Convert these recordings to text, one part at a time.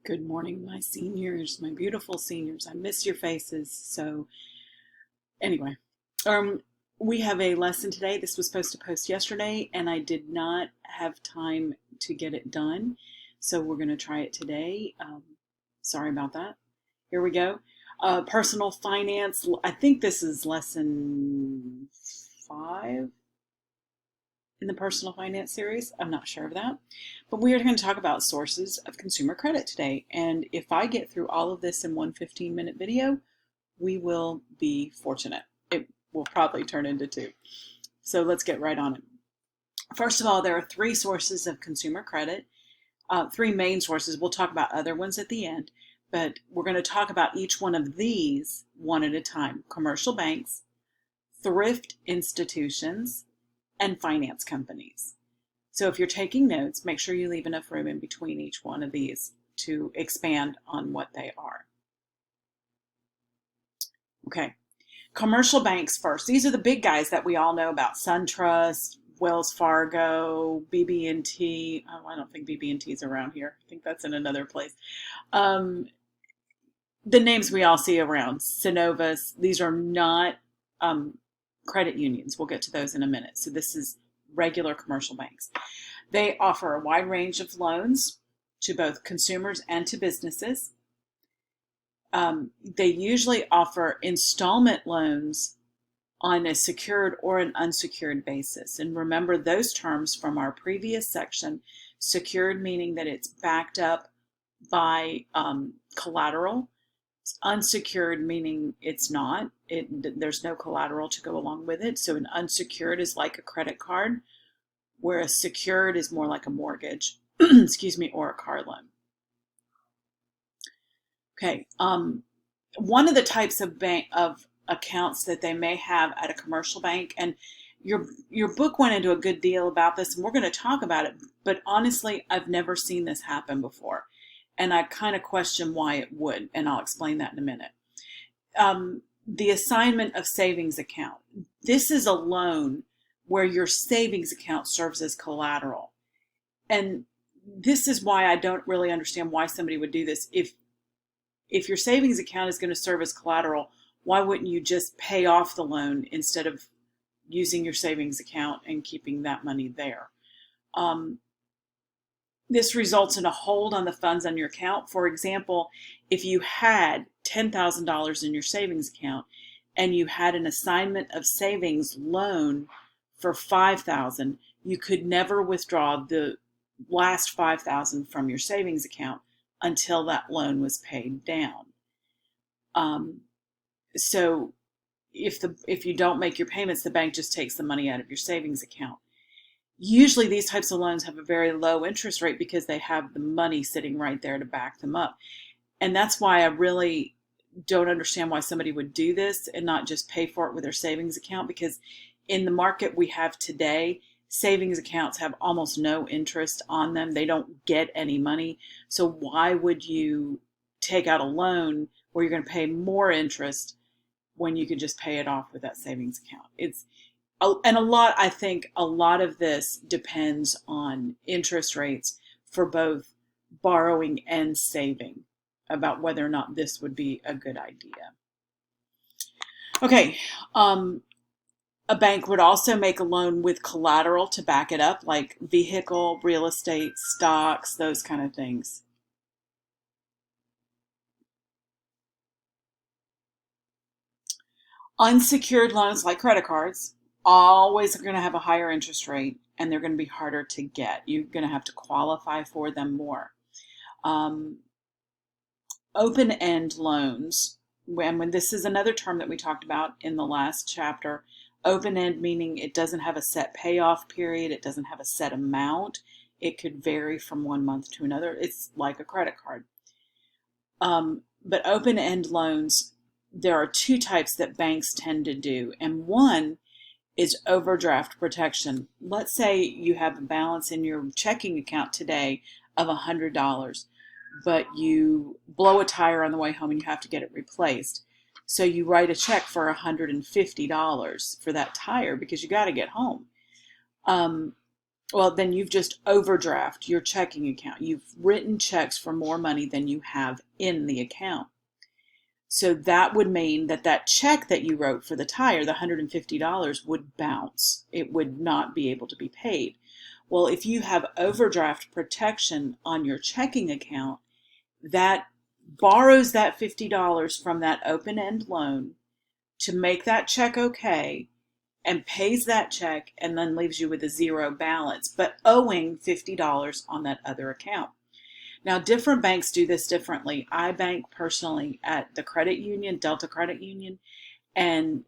Good morning, my seniors, my beautiful seniors. I miss your faces. So, anyway, um, we have a lesson today. This was supposed to post yesterday, and I did not have time to get it done. So, we're going to try it today. Sorry about that. Here we go. Personal finance. I think this is lesson 5 in the personal finance series. I'm not sure of that. But we are going to talk about sources of consumer credit today. And if I get through all of this in one 15-minute video, we will be fortunate. It will probably turn into 2. So let's get right on it. First of all, there are 3 sources of consumer credit, 3 main sources. We'll talk about other ones at the end, but we're going to talk about each one of these one at a time. Commercial banks, thrift institutions, and finance companies. So if you're taking notes, make sure you leave enough room in between each one of these to expand on what they are. Okay, commercial banks first. These are the big guys that we all know about: SunTrust, Wells Fargo, BB&T. Oh, I don't think BB&T is around here. I think that's in another place. Um, the names we all see around, Synovus. These are not credit unions. We'll get to those in a minute. So this is regular commercial banks. They offer a wide range of loans to both consumers and to businesses. They usually offer installment loans on a secured or an unsecured basis. And remember those terms from our previous section: secured meaning that it's backed up by collateral, unsecured meaning it's not. There's no collateral to go along with it. So an unsecured is like a credit card, whereas secured is more like a mortgage, excuse me, or a car loan. Okay, one of the types of accounts that they may have at a commercial bank, and your book went into a good deal about this, and we're going to talk about it, but honestly, I've never seen this happen before, and I kind of question why it would, and I'll explain that in a minute. The assignment of savings account. This is a loan where your savings account serves as collateral. And this is why I don't really understand why somebody would do this. If your savings account is going to serve as collateral, why wouldn't you just pay off the loan instead of using your savings account and keeping that money there? This results in a hold on the funds on your account. For example, if you had $10,000 in your savings account and you had an assignment of savings loan for $5,000, you could never withdraw the last $5,000 from your savings account until that loan was paid down. So if you don't make your payments, the bank just takes the money out of your savings account. Usually these types of loans have a very low interest rate because they have the money sitting right there to back them up. And that's why I really don't understand why somebody would do this and not just pay for it with their savings account, because in the market we have today, savings accounts have almost no interest on them. They don't get any money. So why would you take out a loan where you're going to pay more interest when you could just pay it off with that savings account? I think a lot of this depends on interest rates for both borrowing and saving, about whether or not this would be a good idea. Okay, a bank would also make a loan with collateral to back it up, like vehicle, real estate, stocks, those kind of things. Unsecured loans like credit cards always are going to have a higher interest rate, and they're going to be harder to get. You're going to have to qualify for them more. Open-end loans, when this is another term that we talked about in the last chapter. Open-end meaning it doesn't have a set payoff period, it doesn't have a set amount, it could vary from one month to another. It's like a credit card. But open-end loans, there are 2 types that banks tend to do, and one is overdraft protection. Let's say you have a balance in your checking account today of $100, but you blow a tire on the way home and you have to get it replaced. So you write a check for $150 for that tire because you got to get home. well, then you've just overdraft your checking account. You've written checks for more money than you have in the account. So that would mean that that check that you wrote for the tire, the $150, would bounce. It would not be able to be paid. Well, if you have overdraft protection on your checking account, that borrows that $50 from that open-end loan to make that check okay, and pays that check, and then leaves you with a zero balance, but owing $50 on that other account. Now, different banks do this differently. I bank personally at the credit union, Delta Credit Union, and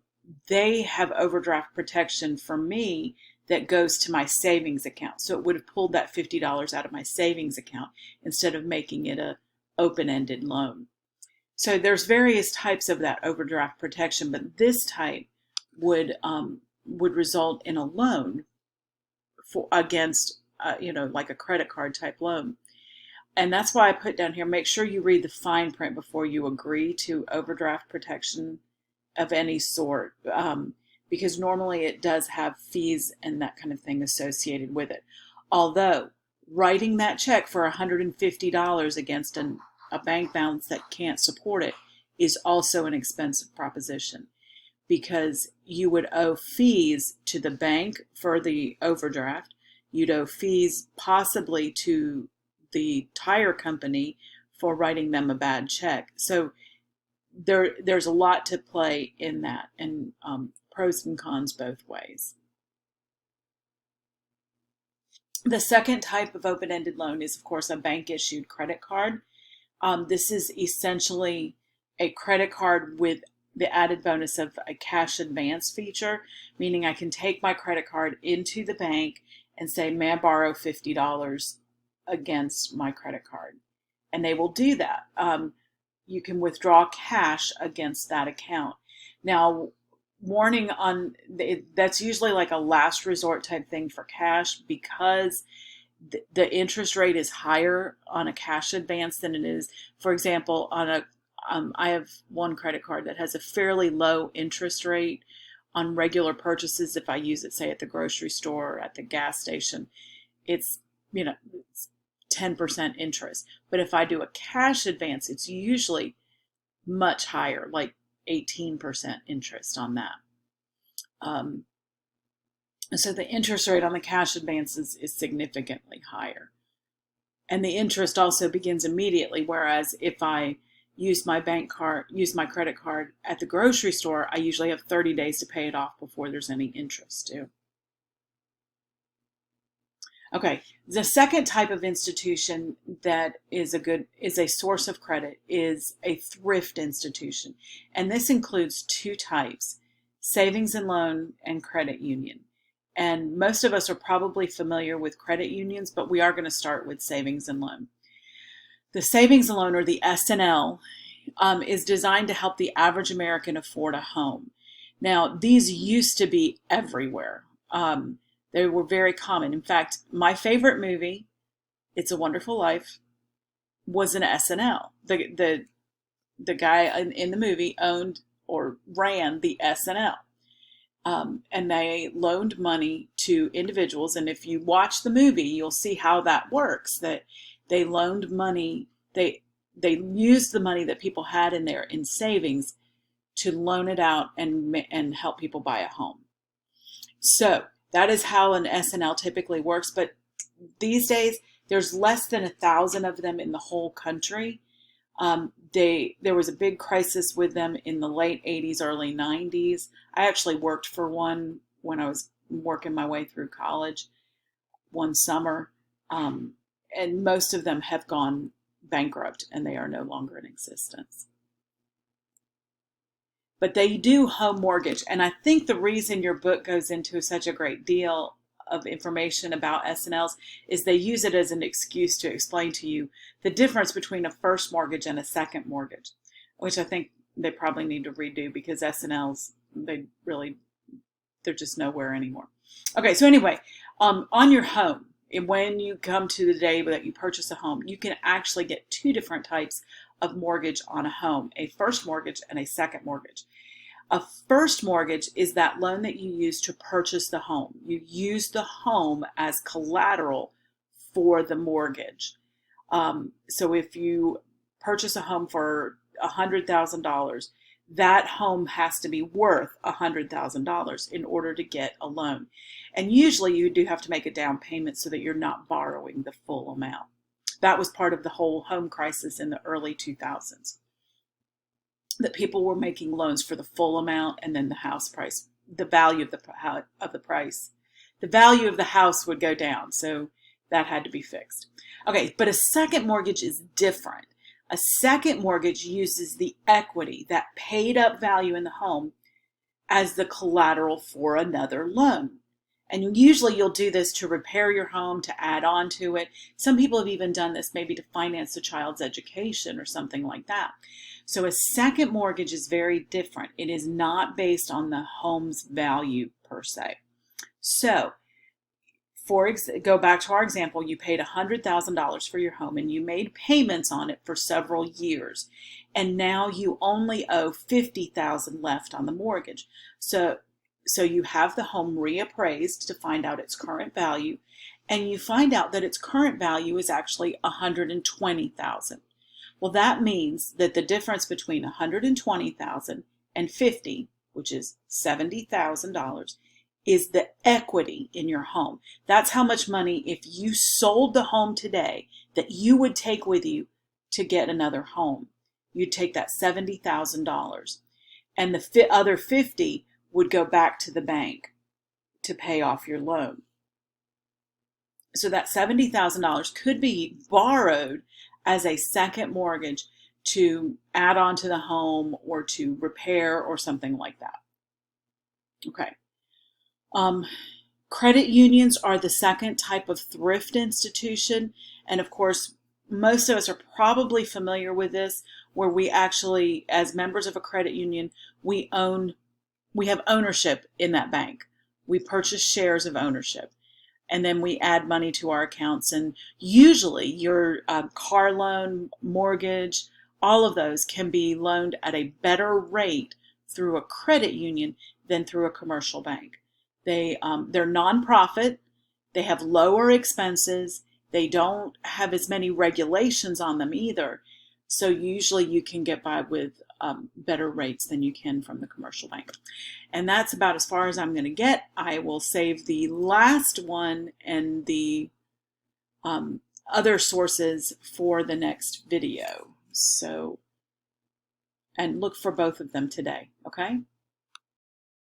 they have overdraft protection for me that goes to my savings account. So it would have pulled that $50 out of my savings account instead of making it a open-ended loan. So there's various types of that overdraft protection, but this type would result in a loan for against like a credit card type loan. And that's why I put down here, make sure you read the fine print before you agree to overdraft protection of any sort, because normally it does have fees and that kind of thing associated with it. Although writing that check for $150 against a bank balance that can't support it is also an expensive proposition, because you would owe fees to the bank for the overdraft. You'd owe fees possibly to the tire company for writing them a bad check. So there's a lot to play in that, and pros and cons both ways. The second type of open-ended loan is, of course, a bank-issued credit card. This is essentially a credit card with the added bonus of a cash advance feature, meaning I can take my credit card into the bank and say, may I borrow $50 against my credit card? And they will do that. You can withdraw cash against that account. Now, warning on, that's usually like a last resort type thing for cash, because the interest rate is higher on a cash advance than it is, for example, on a I have one credit card that has a fairly low interest rate on regular purchases. If I use it, say, at the grocery store or at the gas station, it's, it's 10% interest. But if I do a cash advance, it's usually much higher, like 18% interest on that. So the interest rate on the cash advances is significantly higher. And the interest also begins immediately, whereas if I use my credit card at the grocery store, I usually have 30 days to pay it off before there's any interest due. Okay, the second type of institution that is a source of credit is a thrift institution. And this includes two types: savings and loan and credit union. And most of us are probably familiar with credit unions, but we are going to start with savings and loan. The savings and loan, or the S&L, is designed to help the average American afford a home. Now, these used to be everywhere. They were very common. In fact, my favorite movie, It's a Wonderful Life, was an S&L. The guy in the movie owned or ran the S&L. And they loaned money to individuals. And if you watch the movie, you'll see how that works, that they loaned money, they used the money that people had in savings to loan it out and help people buy a home. So that is how an S&L typically works. But these days, there's less than 1,000 of them in the whole country. There was a big crisis with them in the late 80s, early 90s. I actually worked for one when I was working my way through college one summer. And most of them have gone bankrupt and they are no longer in existence. But they do home mortgage. And I think the reason your book goes into such a great deal of information about S&Ls is they use it as an excuse to explain to you the difference between a first mortgage and a second mortgage, which I think they probably need to redo, because S&Ls, they're just nowhere anymore. Okay, so anyway, on your home, when you come to the day that you purchase a home, you can actually get two different types of mortgage on a home: a first mortgage and a second mortgage. A first mortgage is that loan that you use to purchase the home. You use the home as collateral for the mortgage. So if you purchase a home for $100,000, that home has to be worth $100,000 in order to get a loan. And usually you do have to make a down payment so that you're not borrowing the full amount. That was part of the whole home crisis in the early 2000s, that people were making loans for the full amount, and then the house price, the value of the price, the value of the house would go down. So that had to be fixed. Okay, but a second mortgage is different. A second mortgage uses the equity, that paid up value in the home, as the collateral for another loan. And usually you'll do this to repair your home, to add on to it. Some people have even done this maybe to finance a child's education or something like that. So a second mortgage is very different. It is not based on the home's value per se. So go back to our example, you paid $100,000 for your home and you made payments on it for several years. And now you only owe $50,000 left on the mortgage. So you have the home reappraised to find out its current value, and you find out that its current value is actually $120,000. Well, that means that the difference between $120,000 and $50,000, which is $70,000, is the equity in your home. That's how much money, if you sold the home today, that you would take with you to get another home. You'd take that $70,000, and the other $50,000 would go back to the bank to pay off your loan. So that $70,000 could be borrowed as a second mortgage to add on to the home or to repair or something like that. Okay. Credit unions are the second type of thrift institution. And of course, most of us are probably familiar with this, where we actually, as members of a credit union, we have ownership in that bank. We purchase shares of ownership, and then we add money to our accounts. And usually your car loan, mortgage, all of those can be loaned at a better rate through a credit union than through a commercial bank. They're nonprofit. They have lower expenses. They don't have as many regulations on them either. So usually you can get by with better rates than you can from the commercial bank. And that's about as far as I'm going to get. I will save the last one and the other sources for the next video. So, and look for both of them today, okay?